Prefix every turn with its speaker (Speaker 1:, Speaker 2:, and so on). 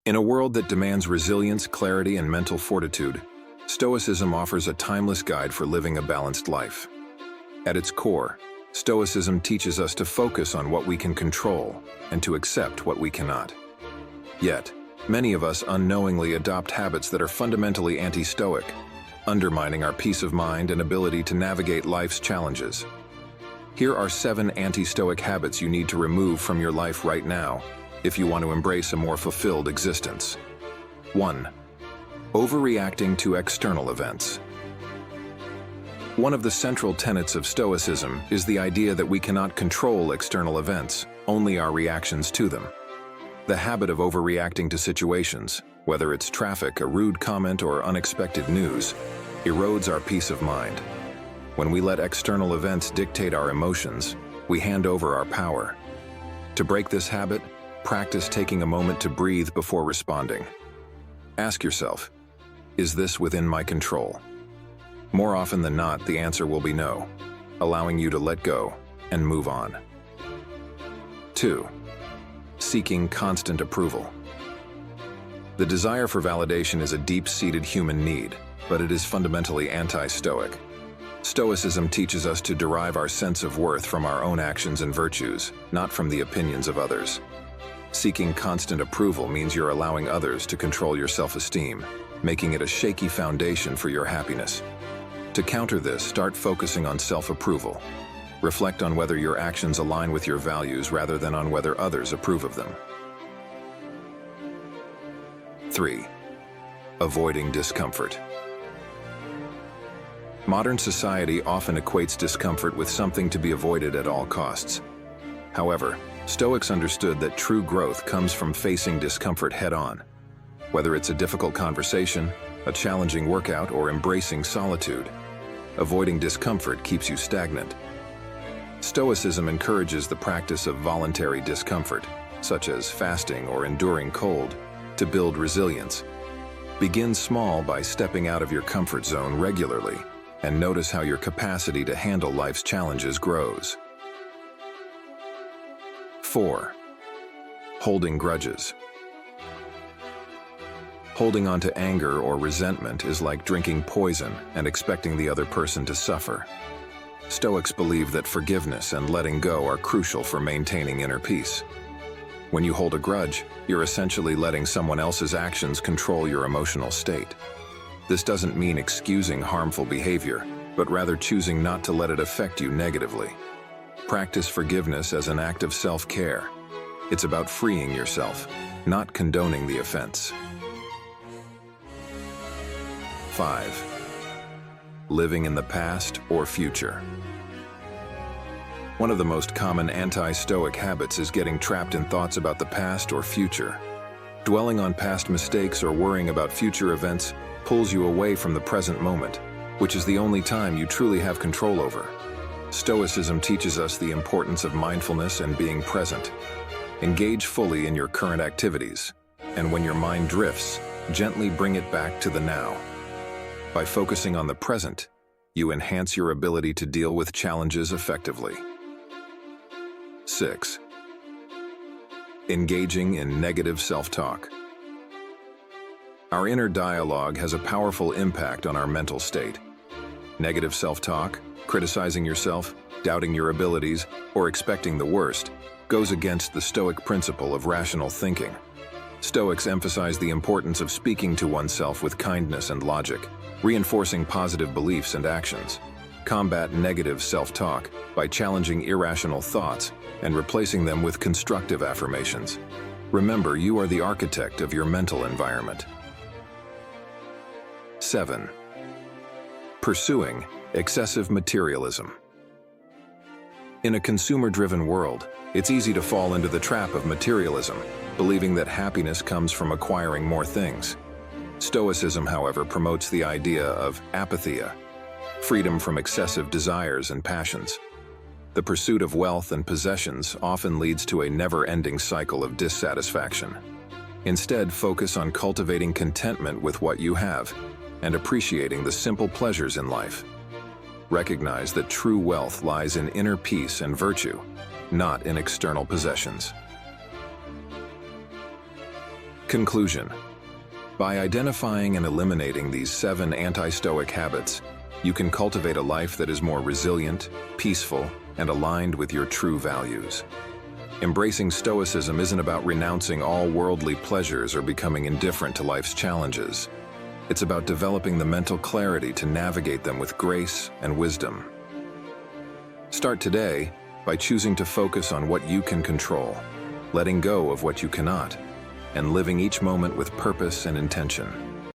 Speaker 1: In a world that demands resilience, clarity, and mental fortitude, Stoicism offers a timeless guide for living a balanced life. At its core, Stoicism teaches us to focus on what we can control and to accept what we cannot. Yet, many of us unknowingly adopt habits that are fundamentally anti-Stoic, undermining our peace of mind and ability to navigate life's challenges. Here are 7 anti-Stoic habits you need to remove from your life right now if you want to embrace a more fulfilled existence. 1. Overreacting to external events. One of the central tenets of Stoicism is the idea that we cannot control external events, only our reactions to them. The habit of overreacting to situations, whether it's traffic, a rude comment, or unexpected news, erodes our peace of mind. When we let external events dictate our emotions, we hand over our power. To break this habit, practice taking a moment to breathe before responding. Ask yourself, is this within my control? More often than not, the answer will be no, allowing you to let go and move on. 2. Seeking constant approval. The desire for validation is a deep-seated human need, but it is fundamentally anti-Stoic. Stoicism teaches us to derive our sense of worth from our own actions and virtues, not from the opinions of others. Seeking constant approval means you're allowing others to control your self-esteem, making it a shaky foundation for your happiness. To counter this, start focusing on self-approval. Reflect on whether your actions align with your values rather than on whether others approve of them. 3. Avoiding discomfort. Modern society often equates discomfort with something to be avoided at all costs. However, Stoics understood that true growth comes from facing discomfort head-on. Whether it's a difficult conversation, a challenging workout, or embracing solitude, avoiding discomfort keeps you stagnant. Stoicism encourages the practice of voluntary discomfort, such as fasting or enduring cold, to build resilience. Begin small by stepping out of your comfort zone regularly, and notice how your capacity to handle life's challenges grows. 4. Holding grudges. Holding on to anger or resentment is like drinking poison and expecting the other person to suffer. Stoics believe that forgiveness and letting go are crucial for maintaining inner peace. When you hold a grudge, you're essentially letting someone else's actions control your emotional state. This doesn't mean excusing harmful behavior, but rather choosing not to let it affect you negatively. Practice forgiveness as an act of self-care. It's about freeing yourself, not condoning the offense. 5. Living in the past or future. One of the most common anti-Stoic habits is getting trapped in thoughts about the past or future. Dwelling on past mistakes or worrying about future events pulls you away from the present moment, which is the only time you truly have control over. Stoicism teaches us the importance of mindfulness and being present. Engage fully in your current activities, and when your mind drifts, gently bring it back to the now. By focusing on the present, you enhance your ability to deal with challenges effectively. 6. Engaging in negative self-talk. Our inner dialogue has a powerful impact on our mental state. Negative self-talk, criticizing yourself, doubting your abilities, or expecting the worst, goes against the Stoic principle of rational thinking. Stoics emphasize the importance of speaking to oneself with kindness and logic, reinforcing positive beliefs and actions. Combat negative self-talk by challenging irrational thoughts and replacing them with constructive affirmations. Remember, you are the architect of your mental environment. 7. Pursuing excessive materialism. In a consumer-driven world, it's easy to fall into the trap of materialism, believing that happiness comes from acquiring more things. Stoicism, however, promotes the idea of apatheia, freedom from excessive desires and passions. The pursuit of wealth and possessions often leads to a never-ending cycle of dissatisfaction. Instead, focus on cultivating contentment with what you have and appreciating the simple pleasures in life. Recognize that true wealth lies in inner peace and virtue, not in external possessions. Conclusion. By identifying and eliminating these 7 anti-Stoic habits, you can cultivate a life that is more resilient, peaceful, and aligned with your true values. Embracing Stoicism isn't about renouncing all worldly pleasures or becoming indifferent to life's challenges. It's about developing the mental clarity to navigate them with grace and wisdom. Start today by choosing to focus on what you can control, letting go of what you cannot, and living each moment with purpose and intention.